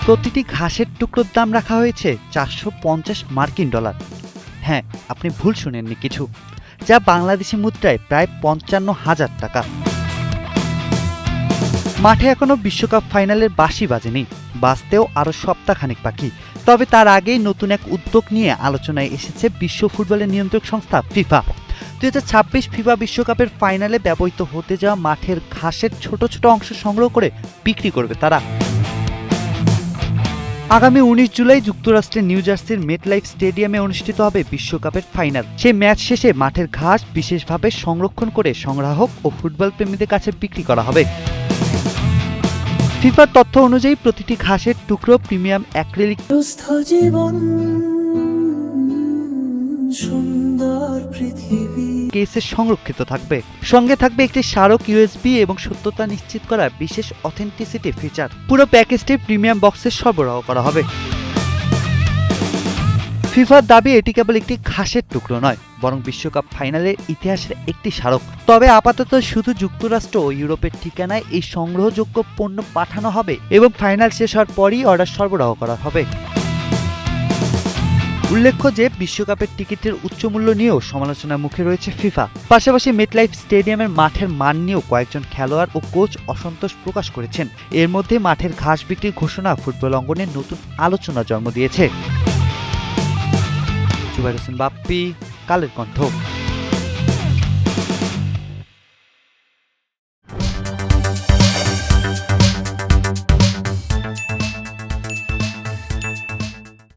প্রতিটি ঘাসের টুকরোর দাম রাখা হয়েছে $450। হ্যাঁ, আপনি ভুল শুনেননি কিছু, যা বাংলাদেশি মুদ্রায় প্রায় 55,000 টাকা। মাঠে এখনো বিশ্বকাপ ফাইনালের বাঁশি বাজেনি, বাজতেও আরও সপ্তাহখানেক বাকি। তবে তার আগেই নতুন এক উদ্যোগ নিয়ে আলোচনায় এসেছে বিশ্ব ফুটবলের নিয়ন্ত্রক সংস্থা ফিফা। 2026 ফিফা বিশ্বকাপের ফাইনালে ব্যবহৃত হতে যাওয়া মাঠের ঘাসের ছোট ছোট অংশ সংগ্রহ করে বিক্রি করবে তারা। আগামী 19 জুলাই যুক্তরাষ্ট্রের নিউ জার্সির মেটলাইফ স্টেডিয়ামে অনুষ্ঠিত হবে বিশ্বকাপের ফাইনাল। সেই ম্যাচ শেষে মাঠের ঘাস বিশেষভাবে সংরক্ষণ করে সংগ্রাহক ও ফুটবল প্রেমীদের কাছে বিক্রি করা হবে। ফিফার তথ্য অনুযায়ী প্রতিটি ঘাসের টুকরো প্রিমিয়াম অ্যাক্রিলিক কেসে সংরক্ষিত থাকবে। সঙ্গে থাকবে একটি স্মারক ইউএসবি এবং সত্যতা নিশ্চিত করা বিশেষ অথেন্টিসিটি ফিচার। পুরো প্যাকেজটি প্রিমিয়াম বক্সে সরবরাহ করা হবে। ফিফার দাবি এটি কেবল একটি ঘাসের টুকরো নয়, বরং বিশ্বকাপ ফাইনালের ইতিহাসের একটি স্মারক। তবে আপাতত শুধু যুক্তরাষ্ট্র ও ইউরোপের ঠিকানায় এই সংগ্রহযোগ্য পণ্য পাঠানো হবে এবং ফাইনাল শেষ হওয়ার পরই অর্ডার সরবরাহ করা হবে। উল্লেখ্য যে বিশ্বকাপের টিকিটের উচ্চ মূল্য নিয়েও সমালোচনার মুখে রয়েছে ফিফা। পাশাপাশি মেটলাইফ স্টেডিয়ামের মাঠের মান নিয়েও কয়েকজন খেলোয়াড় ও কোচ অসন্তোষ প্রকাশ করেছেন। এর মধ্যে মাঠের ঘাস বিক্রির ঘোষণা ফুটবল অঙ্গনে নতুন আলোচনা জন্ম দিয়েছে। জুবাইর হোসেন বাপ্পি, কালের কণ্ঠ।